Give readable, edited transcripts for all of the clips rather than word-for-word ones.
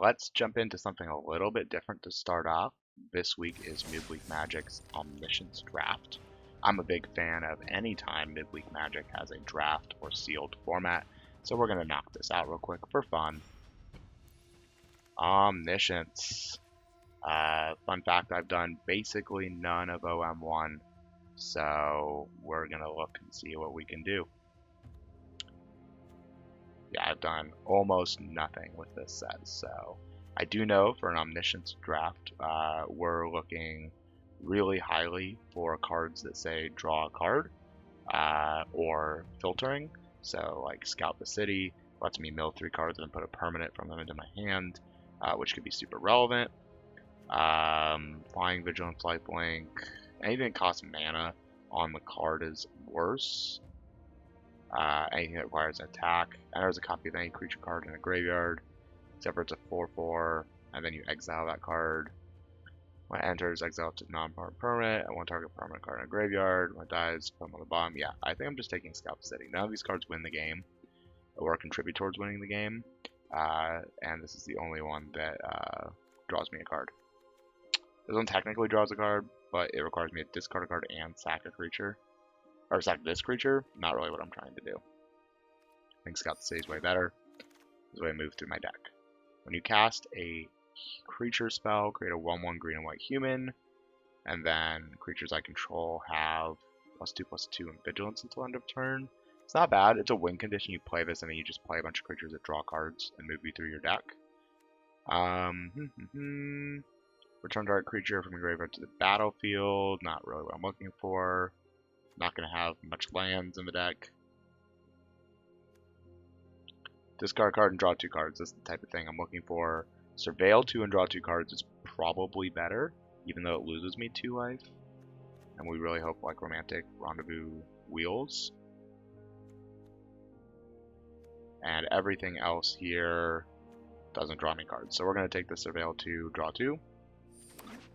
Let's jump into something a little bit different to start off. This week is Midweek Magic's Omniscient Draft. I'm a big fan of any time Midweek Magic has a draft or sealed format, so we're going to knock this out real quick for fun. Omniscience. Fun fact, I've done basically none of OM1, so we're going to look and see what we can do. Yeah, I've done almost nothing with this set, so I do know for an Omniscience draft, we're looking really highly for cards that say draw a card, or filtering. So like Scout the City lets me mill 3 cards and then put a permanent from them into my hand, which could be super relevant. Flying Vigilance, Lifelink, anything that costs mana on the card is worse. Anything that requires an attack. Enters a copy of any creature card in a graveyard, except for it's a 4/4, and then you exile that card. When it enters, exile to non-permanent, and one target permanent card in a graveyard. When it dies, put them on the bottom. Yeah, I think I'm just taking Scout City. None of these cards win the game, or contribute towards winning the game, and this is the only one that draws me a card. This one technically draws a card, but it requires me to discard a card and sack a creature. Or sack this creature, not really what I'm trying to do. I think Scout the City is way better. This is the way I move through my deck. When you cast a creature spell, create a 1/1 green and white human, and then creatures I control have +2/+2 and vigilance until end of turn. It's not bad. It's a win condition. You play this and then you just play a bunch of creatures that draw cards and move you through your deck. Return target creature from your graveyard to the battlefield. Not really what I'm looking for. Not going to have much lands in the deck. Discard a card and draw 2 cards. That's the type of thing I'm looking for. Surveil 2 and draw 2 cards is probably better, even though it loses me 2 life. And we really hope like Romantic Rendezvous wheels. And everything else here doesn't draw me cards. So we're going to take the Surveil 2, draw 2.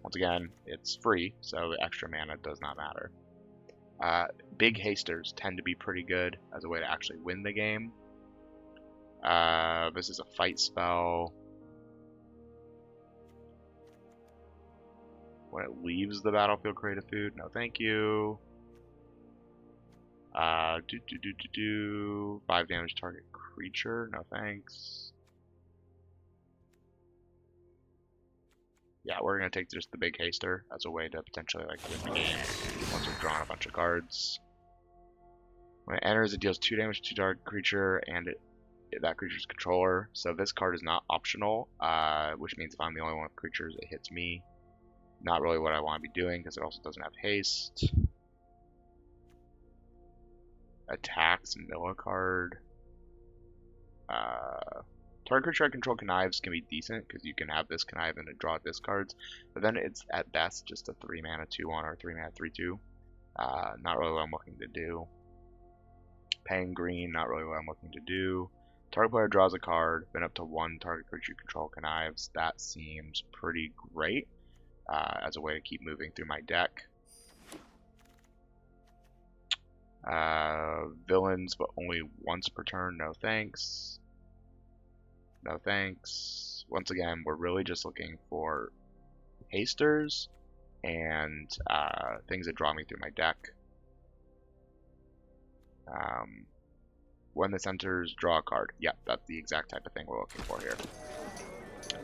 Once again, it's free, so the extra mana does not matter. Big hasters tend to be pretty good as a way to actually win the game. This is a fight spell. When it leaves the battlefield, create a food. No, thank you. 5 damage target creature. No, thanks. Yeah, we're gonna take just the big haster as a way to potentially like win the game once we've drawn a bunch of cards. When it enters, it deals 2 damage to target creature and that creature's controller. So this card is not optional, which means if I'm the only one with creatures, it hits me. Not really what I want to be doing because it also doesn't have haste. Attacks, mill a card. Target creature I control connives can be decent because you can have this connive and draw discards, but then it's at best just a 3 mana 2/1 or 3 mana 3/2. Not really what I'm looking to do. Paying green, not really what I'm looking to do. Target player draws a card, then up to 1 target creature you control connives. That seems pretty great as a way to keep moving through my deck. Villains, but only once per turn. No thanks. No thanks. Once again, we're really just looking for hasters and things that draw me through my deck. When this enters, draw a card. Yep, that's the exact type of thing we're looking for here.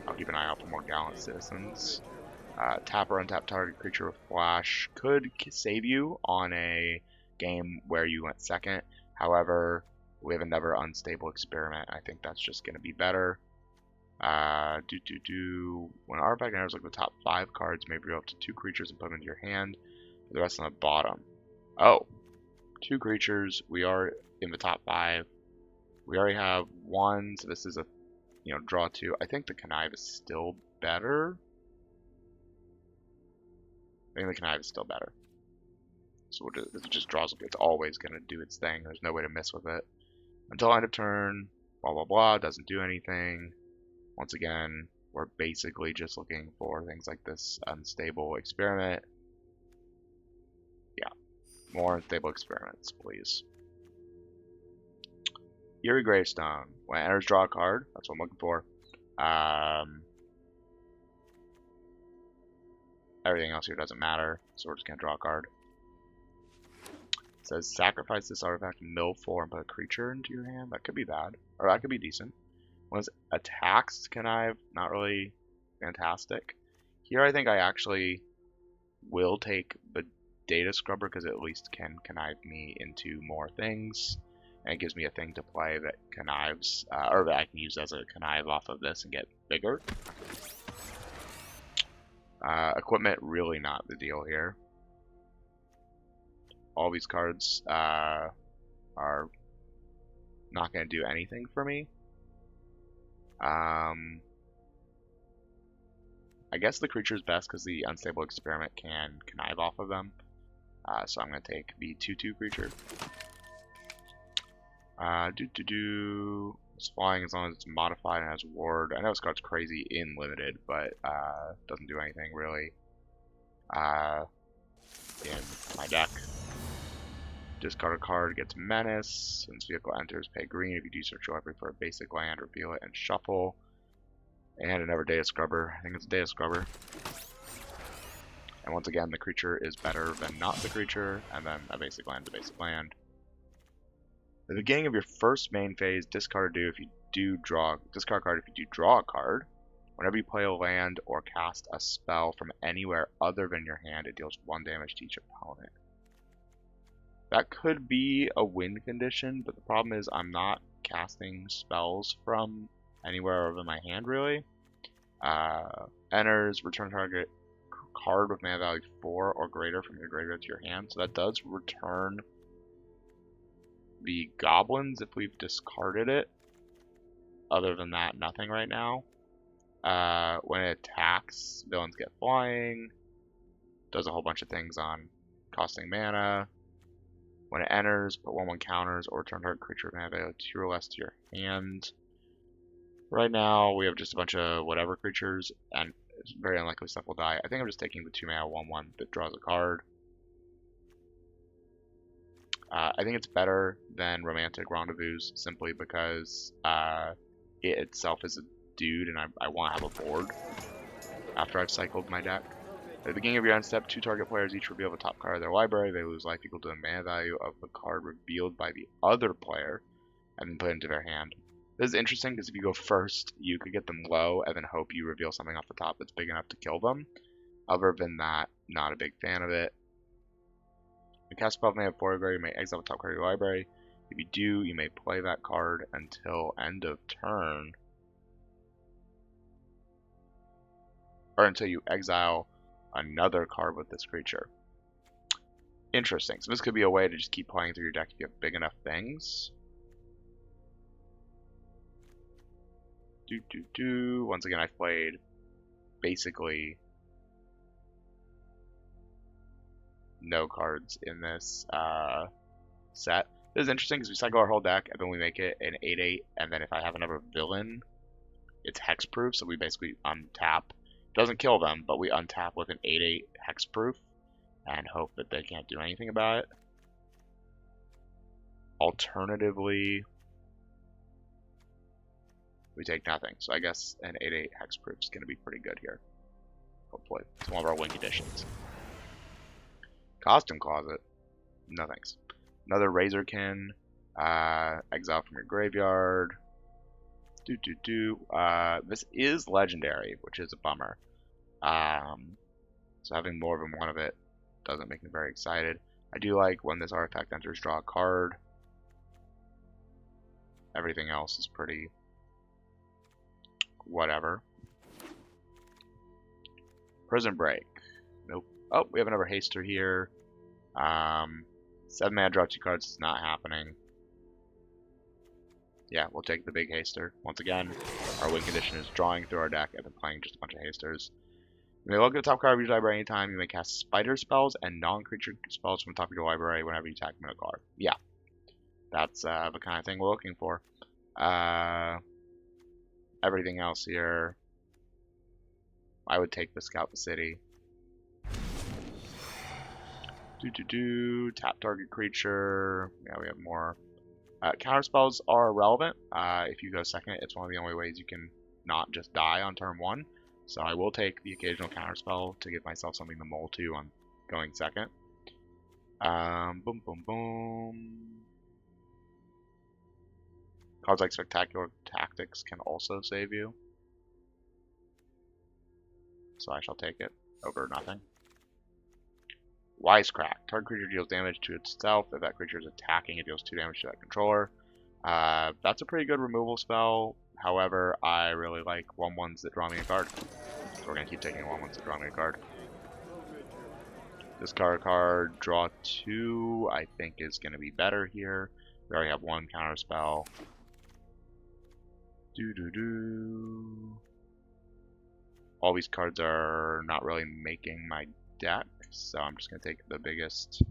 I'll keep an eye out for more Gallant Citizens. Tap or untap target creature with flash could save you on a game where you went second. However, we have another unstable experiment. I think that's just going to be better. When artifact enters, like the top 5 cards, maybe you up to 2 creatures and put them into your hand. The rest on the bottom. Oh, 2 creatures. We are in the top 5. We already have 1, so this is a draw 2. I think the connive is still better. I think the connive is still better. So it just draws. It's always going to do its thing. There's no way to miss with it. Until end of turn, blah blah blah, doesn't do anything. Once again, we're basically just looking for things like this unstable experiment. Yeah, more unstable experiments, please. Eerie Gravestone. When it enters, draw a card. That's what I'm looking for. Everything else here doesn't matter, so we're just gonna draw a card. It says sacrifice this artifact, mill 4, and put a creature into your hand. That could be bad, or that could be decent. When it attacks connive, not really fantastic. Here I think I actually will take the data scrubber because it at least can connive me into more things. And it gives me a thing to play that connives, or that I can use as a connive off of this and get bigger. Equipment, really not the deal here. All these cards are not going to do anything for me. I guess the creature is best because the Unstable Experiment can connive off of them. So I'm going to take the 2/2 creature. It's flying as long as it's modified and has ward. I know this card's crazy in limited, but doesn't do anything really in my deck. Discard a card, gets menace. Since vehicle enters, pay green. If you do search your library for a basic land, reveal it and shuffle. And another data scrubber. I think it's a data scrubber. And once again, the creature is better than not the creature, and then a basic land is a basic land. At the beginning of your first main phase, discard a card if you do draw a card. Whenever you play a land or cast a spell from anywhere other than your hand, it deals 1 damage to each opponent. That could be a win condition, but the problem is I'm not casting spells from anywhere other than my hand, really. Enters, return target card with mana value 4 or greater from your graveyard to your hand. So that does return the goblins if we've discarded it. Other than that, nothing right now. When it attacks, villains get flying. Does a whole bunch of things on costing mana. When it enters, put 1/1 counters or return target creature with mana value 2 or less to your hand. Right now, we have just a bunch of whatever creatures, and it's very unlikely stuff will die. I think I'm just taking the 2 mana 1/1 that draws a card. I think it's better than Romantic Rendezvous simply because it itself is a dude, and I want to have a board after I've cycled my deck. At the beginning of your end step, 2 target players each reveal the top card of their library. They lose life equal to the mana value of the card revealed by the other player, and then put it into their hand. This is interesting because if you go first, you could get them low and then hope you reveal something off the top that's big enough to kill them. Other than that, not a big fan of it. When cast spell may have 4 library, you may exile the top card of your library. If you do, you may play that card until end of turn, or until you exile another card with this creature. Interesting. So this could be a way to just keep playing through your deck if you have big enough things. Once again, I've played basically no cards in this set. This is interesting because we cycle our whole deck and then we make it an 8/8, and then if I have another villain, it's hexproof, so we basically untap. Doesn't kill them, but we untap with an 8/8 hexproof and hope that they can't do anything about it. Alternatively, we take nothing, so I guess an 8/8 hexproof is going to be pretty good here. Hopefully. It's one of our win conditions. Costume Closet. No thanks. Another Razorkin. Exile from your graveyard. This is legendary, which is a bummer. So having more than one of it doesn't make me very excited. I do like when this artifact enters, draw a card. Everything else is pretty whatever. Prison Break. Nope. Oh, we have another haster here. 7 mana, draw 2 cards is not happening. Yeah, we'll take the big haster. Once again, our win condition is drawing through our deck and then playing just a bunch of hasters. You may look at the top card of your library anytime. You may cast spider spells and non-creature spells from the top of your library whenever you attack a card. Yeah, that's the kind of thing we're looking for. Everything else here, I would take the Scout the City. Tap target creature. Yeah, we have more. Counter spells are relevant. If you go second, it's one of the only ways you can not just die on turn 1. So I will take the occasional counterspell to give myself something to mull to on going second. Boom, boom, boom. Cards like Spectacular Tactics can also save you. So I shall take it over nothing. Wisecrack. Target creature deals damage to itself. If that creature is attacking, it deals 2 damage to that controller. That's a pretty good removal spell. However, I really like 1/1s that draw me a card. So we're going to keep taking 1/1s that draw me a card. Discard a card, draw 2, I think is going to be better here. We already have 1 counter spell. All these cards are not really making my deck, so I'm just going to take the biggest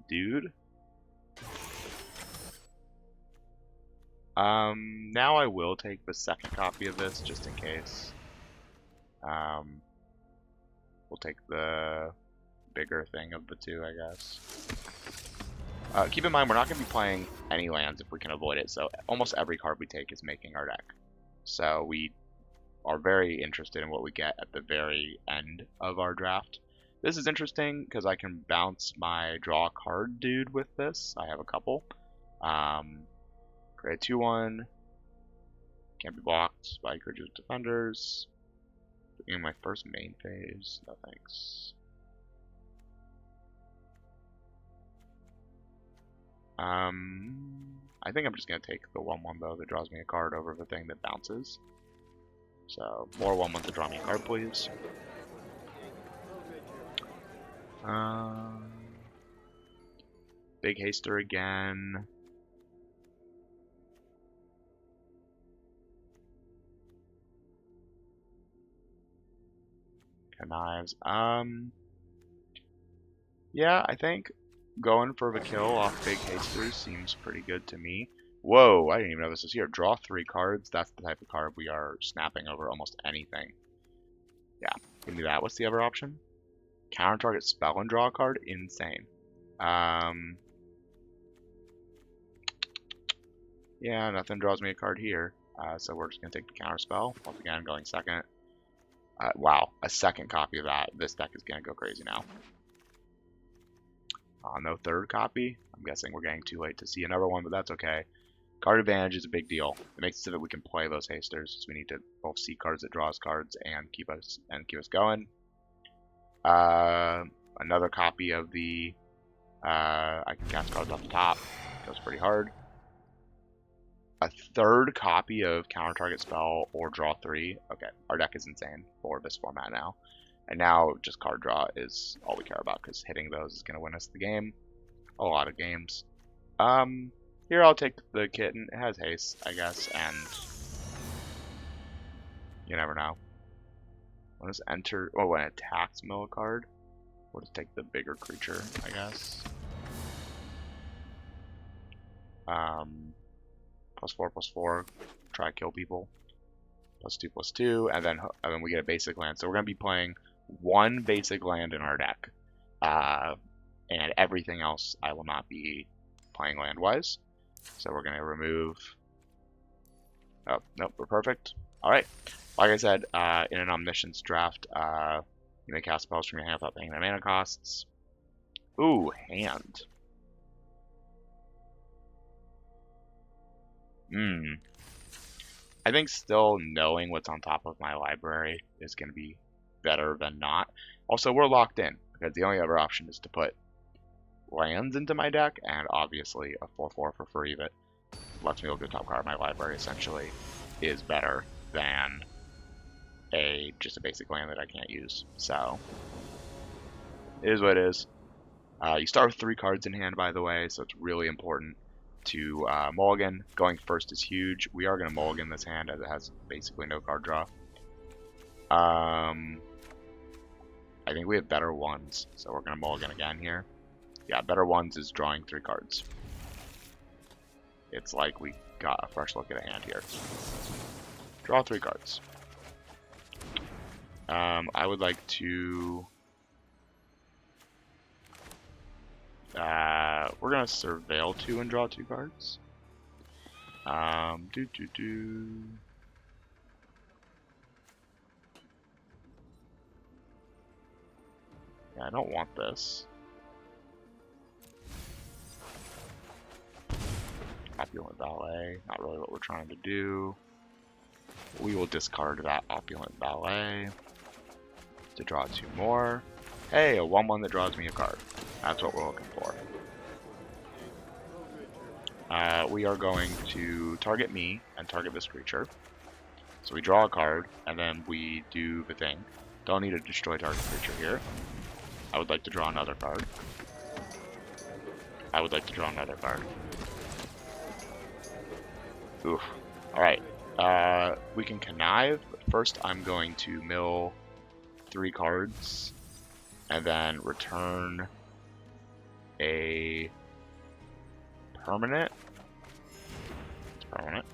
dude. Now I will take the second copy of this, just in case. We'll take the bigger thing of the 2, I guess. Keep in mind, we're not going to be playing any lands if we can avoid it, so almost every card we take is making our deck. So we are very interested in what we get at the very end of our draft. This is interesting because I can bounce my draw card dude with this. I have a couple. Create 2/1. Can't be blocked by creatures with defenders. In my first main phase. No thanks. I think I'm just going to take the 1/1 though that draws me a card over the thing that bounces. So, more 1/1 to draw me a card, please. Big Haster again. Knives. Yeah, I think going for the kill off Big Hasters seems pretty good to me. Whoa, I didn't even know this was here. Draw 3 cards. That's the type of card we are snapping over almost anything. Yeah, give me that. What's the other option? Counter target spell and draw a card? Insane. Yeah, nothing draws me a card here. So we're just going to take the counter spell. Once again, going second. Wow, a second copy of that. This deck is going to go crazy now. No third copy. I'm guessing we're getting too late to see another one, but that's okay. Card advantage is a big deal. It makes it so that we can play those hasters. So we need to both see cards that draw us cards and keep us going. Another copy of the I can cast cards off the top. Goes pretty hard. A third copy of counter target spell or draw 3. Okay, our deck is insane for this format now. And now just card draw is all we care about because hitting those is going to win us the game. A lot of games. Here I'll take the kitten. It has haste, I guess, and you never know. When it enter, oh, when it attacks mill a card, we'll just take the bigger creature, I guess. +4/+4, try to kill people. +2/+2, and then we get a basic land. So we're gonna be playing 1 basic land in our deck, and everything else I will not be playing land-wise. So we're gonna remove. Oh nope, we're perfect. All right, like I said, in an Omniscience draft, you may cast spells from your hand without paying their mana costs. Ooh, hand. I think still knowing what's on top of my library is going to be better than not. Also, we're locked in, because the only other option is to put lands into my deck, and obviously a 4/4 for free that lets me look at the top card of my library, essentially, is better than just a basic land that I can't use. So, it is what it is. You start with 3 cards in hand, by the way, so it's really important to mulligan. Going first is huge. We are going to mulligan this hand as it has basically no card draw. I think we have better ones, so we're going to mulligan again here. Yeah, better ones is drawing 3 cards. It's like we got a fresh look at a hand here. Draw 3 cards. I would like to... we're going to surveil 2 and draw 2 cards. Yeah, I don't want this. Opulent Ballet, not really what we're trying to do. We will discard that Opulent Ballet to draw 2 more. Hey, a 1/1 that draws me a card. That's what we're looking for. We are going to target me and target this creature. So we draw a card, and then we do the thing. Don't need to destroy target creature here. I would like to draw another card. I would like to draw another card. Oof. Alright. We can connive, but first I'm going to mill 3 cards, and then return a permanent. It's permanent.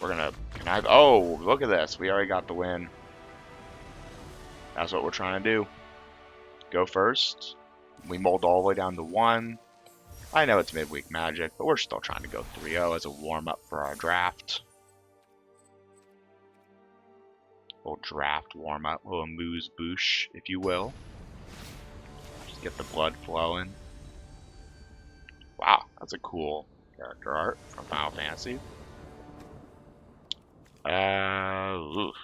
We're gonna connive. Oh, look at this. We already got the win. That's what we're trying to do. Go first. We mulled all the way down to 1. I know it's midweek Magic, but we're still trying to go 3-0 as a warm-up for our draft. Little draft warm-up, little amuse-bouche, if you will. Just get the blood flowing. Wow, that's a cool character art from Final Fantasy. Oof.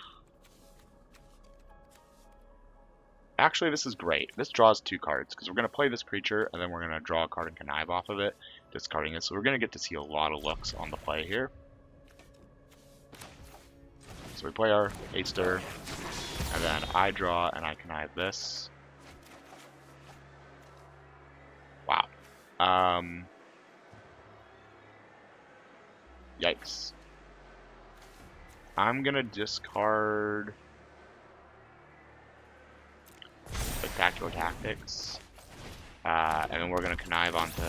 Actually, this is great. This draws 2 cards, because we're going to play this creature, and then we're going to draw a card and connive off of it, discarding it. So we're going to get to see a lot of looks on the play here. So we play our Haster, and then I draw and I connive this. Wow. Yikes. I'm going to discard Spectacular Tactics, and then we're going to connive onto...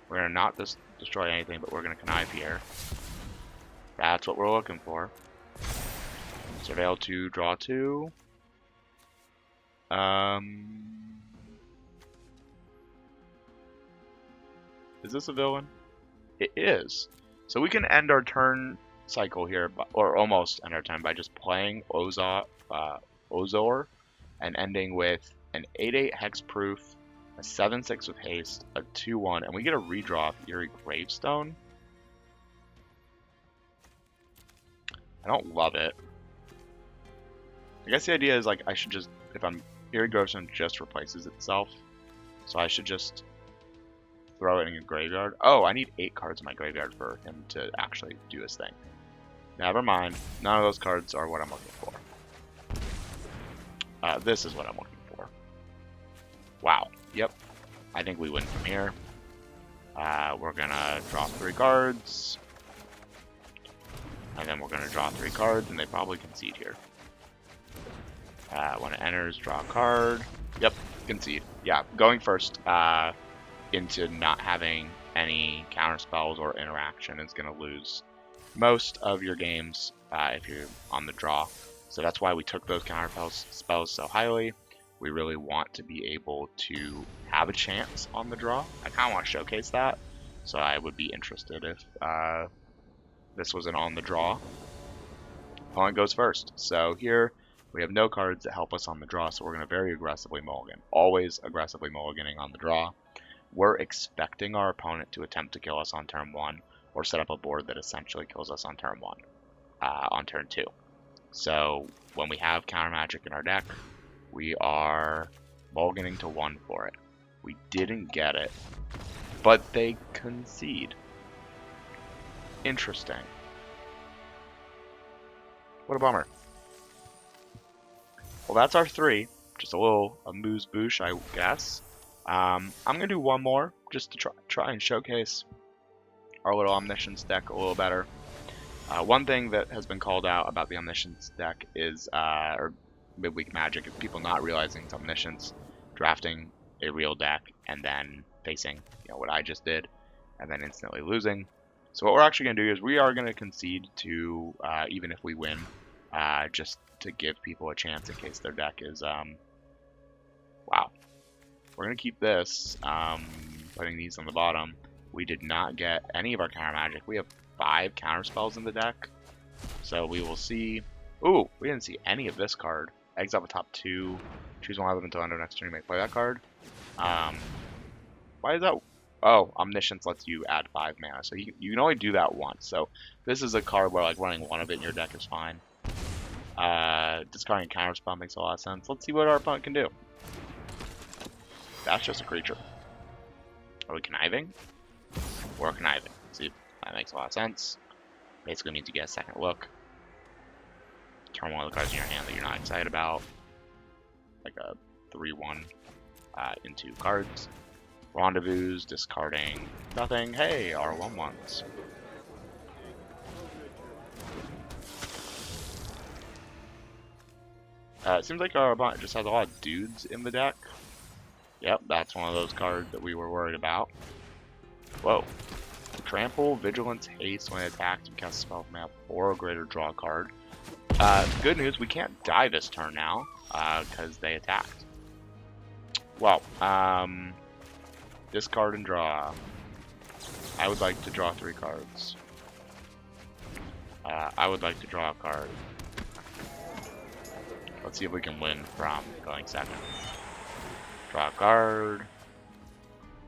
We're going to not destroy anything, but we're going to connive here. That's what we're looking for. Surveil 2, draw 2. Is this a villain? It is. So we can end our turn cycle here, or almost end our turn, by just playing Ozor and ending with an 8/8 hexproof, a 7/6 with haste, a 2/1, and we get a redraw of Eerie Gravestone. I don't love it. I guess the idea is like I should just, if I'm Eerie Gravestone just replaces itself, so I should just throw it in a graveyard. Oh, I need 8 cards in my graveyard for him to actually do his thing. Never mind. None of those cards are what I'm looking for. This is what I'm looking for. Wow. Yep. I think we win from here. We're gonna draw 3 cards. And then we're gonna draw 3 cards, and they probably concede here. When it enters, draw a card. Yep, concede. Yeah, going first into not having any counter spells or interaction is gonna lose most of your games if you're on the draw. So that's why we took those counter spells so highly. We really want to be able to have a chance on the draw. I kind of want to showcase that, so I would be interested if this was an on the draw. Opponent goes first. So here we have no cards that help us on the draw, so we're going to very aggressively mulligan. Always aggressively mulliganing on the draw. We're expecting our opponent to attempt to kill us on turn 1, or set up a board that essentially kills us on turn 1, on turn 2. So when we have counter magic in our deck, we are mulliganing to 1 for it. We didn't get it, but they concede. Interesting. What a bummer. Well, that's our 3. Just a little amuse-bouche, I guess. I'm gonna do one more just to try and showcase our little Omniscience deck a little better. One thing that has been called out about the Omniscience deck is, or Midweek Magic, is people not realizing it's Omniscience, drafting a real deck, and then facing, what I just did, and then instantly losing. So what we're actually going to do is we are going to concede to, even if we win, just to give people a chance in case their deck is, wow. we're going to keep this, putting these on the bottom. We did not get any of our counter magic. We have 5 counter spells in the deck. So we will see. Ooh, we didn't see any of this card. Exile the top 2. Choose one of them until end of next turn. You may play that card. Why is that? Oh, Omniscient lets you add 5 mana. So you can only do that once. So this is a card where like running one of it in your deck is fine. Discarding a counter spell makes a lot of sense. Let's see what our opponent can do. That's just a creature. Are we conniving? We're conniving. See, that makes a lot of sense. Basically means you get a second look. Turn one of the cards in your hand that you're not excited about. Like a 3-1 into cards. Rendezvous, discarding nothing. Hey, our 1/1s. It seems like our opponent just has a lot of dudes in the deck. Yep, that's one of those cards that we were worried about. Whoa. Trample, Vigilance, Haste. When attacked, you cast a spell from map 4 or greater, draw a card. Good news, we can't die this turn now, because they attacked. Well, discard and draw. I would like to draw 3 cards. I would like to draw a card. Let's see if we can win from going second. Draw a card.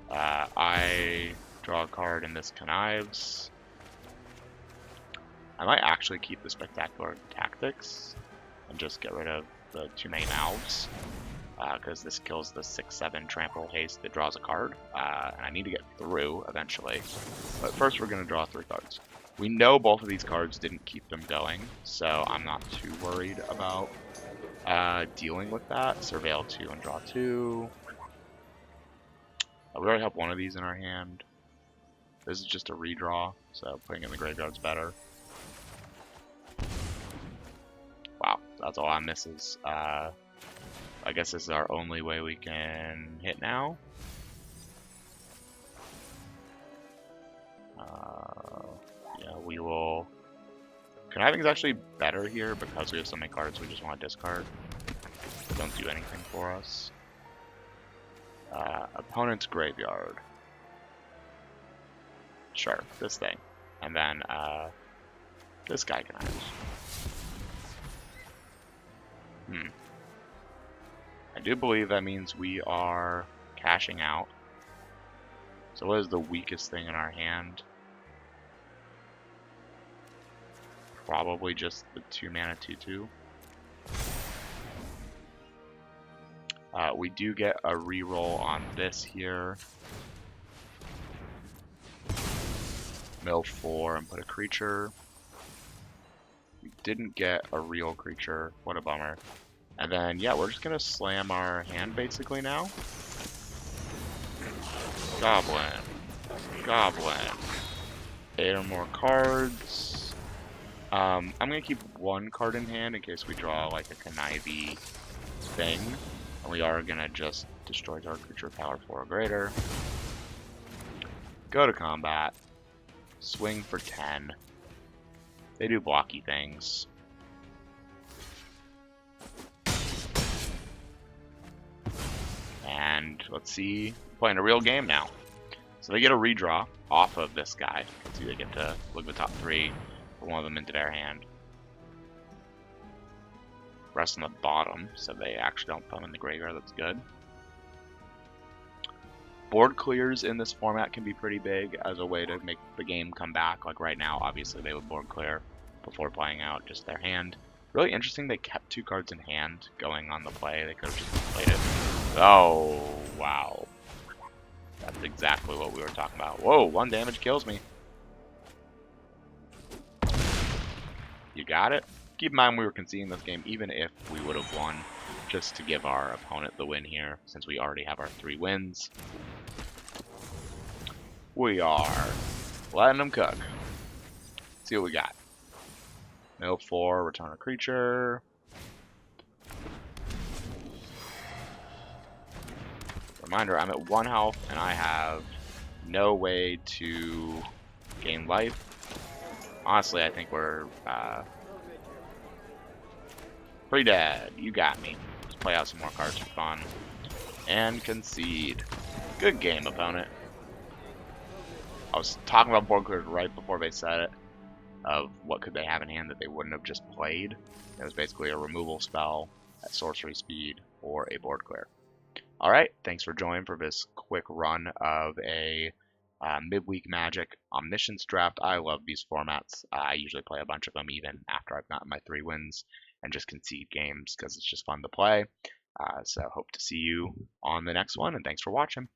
I draw a card and this connives. I might actually keep the Spectacular Tactics and just get rid of the too many mouths. Because this kills the 6/7 Trample Haste that draws a card. And I need to get through eventually. But first we're going to draw 3 cards. We know both of these cards didn't keep them going, so I'm not too worried about dealing with that. Surveil 2 and draw 2. We already have one of these in our hand. This is just a redraw, so putting it in the graveyard's better. Wow, that's a lot of misses. I guess this is our only way we can hit now. Yeah, we will. Conniving is actually better here because we have so many cards we just want to discard. They don't do anything for us. Opponent's graveyard. Sure, this thing. And then this guy connives. I do believe that means we are cashing out. So what is the weakest thing in our hand? Probably just the 2-mana 2/2. We do get a reroll on this here. Mill 4 and put a creature. We didn't get a real creature. What a bummer. And then, yeah, we're just going to slam our hand basically now. Goblin. Goblin. 8 or more cards. I'm going to keep 1 card in hand in case we draw like a connivey thing. And we are going to just destroy target creature power 4 or greater. Go to combat. Swing for 10. They do blocky things. And let's see, playing a real game now. So they get a redraw off of this guy. You can see they get to look at the top 3, put one of them into their hand. Rest on the bottom, so they actually don't put them in the graveyard. That's good. Board clears in this format can be pretty big as a way to make the game come back. Like right now, obviously they would board clear before playing out just their hand. Really interesting, they kept 2 cards in hand going on the play. They could have just played it. Oh, wow. That's exactly what we were talking about. Whoa, 1 damage kills me. You got it? Keep in mind we were conceding this game even if we would have won, just to give our opponent the win here, since we already have our 3 wins. We are letting them cook. Let's see what we got. Mill 4, return a creature. Reminder, I'm at 1 health and I have no way to gain life. Honestly, I think we're pretty dead. You got me. Let's play out some more cards for fun. and concede. Good game, opponent. I was talking about board clears right before they said it, of what could they have in hand that they wouldn't have just played. It was basically a removal spell at sorcery speed or a board clear. Alright, thanks for joining for this quick run of a midweek Magic Omniscience draft. I love these formats. I usually play a bunch of them even after I've gotten my 3 wins and just concede games because it's just fun to play. So hope to see you on the next one, and thanks for watching.